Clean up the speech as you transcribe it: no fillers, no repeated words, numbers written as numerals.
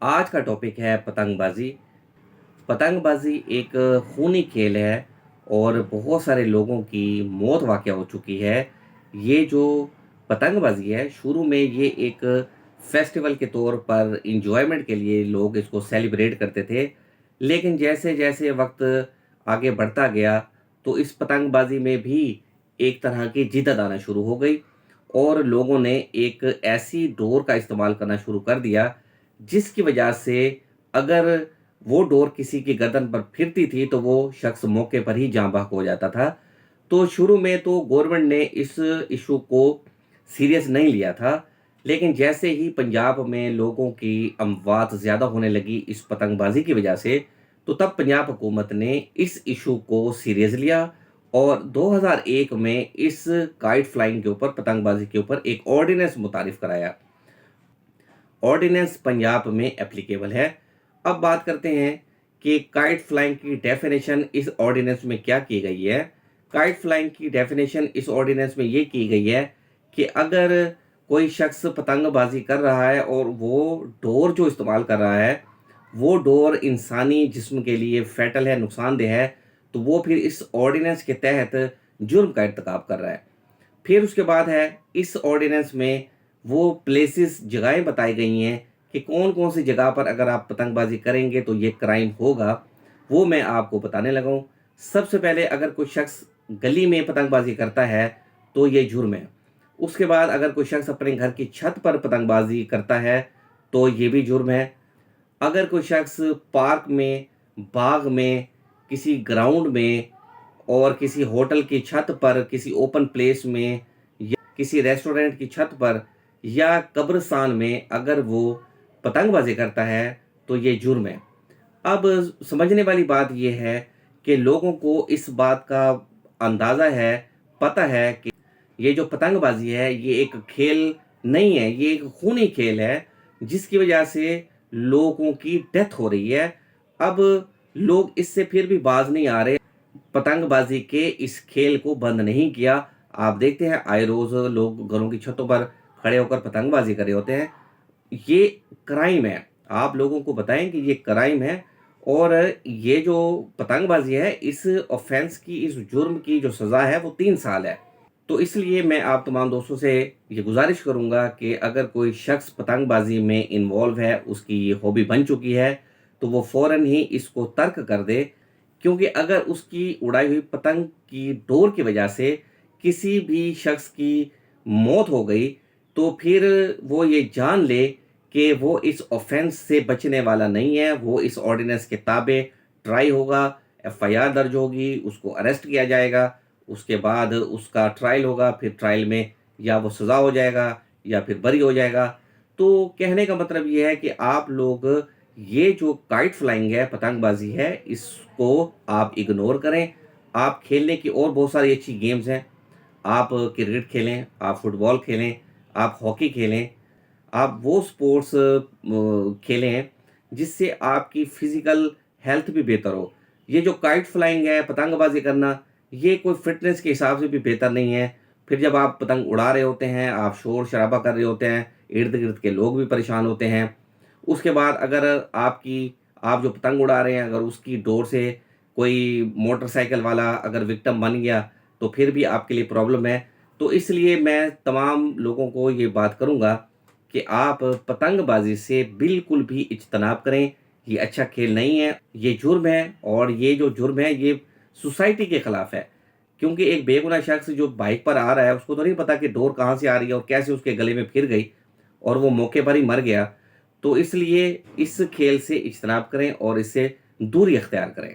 आज का टॉपिक है पतंगबाजी। पतंगबाजी एक खूनी खेल है और बहुत सारे लोगों की मौत वाक़या हो चुकी है। ये जो पतंगबाजी है शुरू में ये एक फेस्टिवल के तौर पर एन्जॉयमेंट के लिए लोग इसको सेलिब्रेट करते थे। लेकिन जैसे-जैसे वक़्त आगे बढ़ता गया तो इस पतंगबाजी में भी एक तरह की जिद्दत आना शुरू हो गई और लोगों ने एक ऐसी डोर का इस्तेमाल करना शुरू कर दिया जिसकी वजह से अगर वो डोर किसी की गर्दन पर फिरती थी तो वो शख्स मौके पर ही जाँ बहक हो जाता था। तो शुरू में तो गवर्नमेंट ने इस इश्यू को सीरियस नहीं लिया था, लेकिन जैसे ही पंजाब में लोगों की अमवात ज़्यादा होने लगी इस पतंगबाज़ी की वजह से, तो तब पंजाब हुकूमत ने इस इश्यू को सीरियस लिया और 2001 में इस काइट फ्लाइंग के ऊपर, पतंगबाज़ी के ऊपर एक ऑर्डिनेंस मुतारिफ कराया। ऑर्डिनेंस पंजाब में एप्लीकेबल है। अब बात करते हैं कि काइट फ्लाइंग की डेफिनेशन इस ऑर्डिनेंस में क्या की गई है। काइट फ्लाइंग की डेफिनेशन इस ऑर्डिनेंस में ये की गई है कि अगर कोई शख्स पतंगबाजी कर रहा है और वो डोर जो इस्तेमाल कर रहा है, वो डोर इंसानी जिस्म के लिए फैटल है, नुकसानदेह है, तो वो फिर इस ऑर्डिनेंस के तहत जुर्म का इर्तिकाब कर रहा है। फिर उसके बाद है इस ऑर्डिनेंस में वो प्लेसेस जगहें बताई गई हैं कि कौन-कौन सी जगह पर अगर आप पतंगबाज़ी करेंगे तो ये क्राइम होगा, वो मैं आपको बताने लगा हूँ। सबसे पहले अगर कोई शख्स गली में पतंगबाज़ी करता है तो ये जुर्म है। उसके बाद अगर कोई शख्स अपने घर की छत पर पतंगबाज़ी करता है तो ये भी जुर्म है। अगर कोई शख्स पार्क में, बाग में, किसी ग्राउंड में और किसी होटल की छत पर, किसी ओपन प्लेस में या किसी रेस्टोरेंट की छत पर या कब्रिस्तान में अगर वो पतंगबाज़ी करता है, तो ये जुर्म है। अब समझने वाली बात ये है कि लोगों को इस बात का अंदाज़ा है, पता है कि ये जो पतंगबाज़ी है, ये एक खेल नहीं है, ये एक खूनी खेल है, जिसकी वजह से लोगों की डेथ हो रही है। अब लोग इससे फिर भी बाज़ नहीं आ रहे। पतंगबाज़ी के इस खेल को बंद नहीं किया। आप देखते हैं आए रोज़ लोग घरों की छतों पर खड़े होकर पतंगबाज़ी कर रहे होते हैं। ये क्राइम है। आप लोगों को बताएँ कि ये क्राइम है और ये जो पतंगबाज़ी है इस ऑफ़ेंस की, इस जुर्म की जो सज़ा है वो 3 साल है। तो इसलिए मैं आप तमाम दोस्तों से ये गुज़ारिश करूँगा कि अगर कोई शख्स पतंगबाज़ी में इन्वॉल्व है, उसकी ये हॉबी बन चुकी है, तो वो फ़ौरन ही इसको तर्क कर दे। क्योंकि अगर उसकी उड़ाई हुई पतंग की डोर की वजह से किसी भी शख्स की मौत हो गई, तो फिर वो ये जान ले कि वो इस ऑफ़ेंस से बचने वाला नहीं है, वो इस ऑर्डिनेंस के ताबे ट्राई होगा, एफ़आईआर दर्ज होगी, उसको अरेस्ट किया जाएगा, उसके बाद उसका ट्रायल होगा, फिर ट्रायल में या वो सज़ा हो जाएगा या फिर बरी हो जाएगा। तो कहने का मतलब ये है कि आप लोग ये जो काइट फ्लाइंग है, पतंगबाज़ी है, इसको आप इग्नोर करें। आप खेलने की और बहुत सारी अच्छी गेम्स हैं। आप क्रिकेट खेलें, आप फुटबॉल खेलें, आप हॉकी खेलें, आप वो स्पोर्ट्स खेलें जिससे आपकी फ़िज़िकल हेल्थ भी बेहतर हो। ये जो काइट फ्लाइंग है, पतंगबाज़ी करना, ये कोई फ़िटनेस के हिसाब से भी बेहतर नहीं है। फिर जब आप पतंग उड़ा रहे होते हैं, आप शोर-शराबा कर रहे होते हैं, इर्द-गिर्द के लोग भी परेशान होते हैं। उसके बाद अगर आप जो पतंग उड़ा रहे हैं, अगर उसकी डोर से कोई मोटरसाइकिल वाला अगर विक्टिम बन गया, तो फिर भी आपके लिए प्रॉब्लम है। तो इसलिए मैं तमाम लोगों को ये बात करूँगा कि आप पतंगबाज़ी से बिल्कुल भी इज्तनाब करें। ये अच्छा खेल नहीं है, ये जुर्म है और ये जो जुर्म है ये सोसाइटी के खिलाफ है। क्योंकि एक बेगुनाह शख्स जो बाइक पर आ रहा है उसको तो नहीं पता कि डोर कहाँ से आ रही है और कैसे उसके गले में फिर गई और वो मौके पर ही मर गया। तो इसलिए इस खेल से इज्तनाब करें और इससे दूरी इख्तियार करें।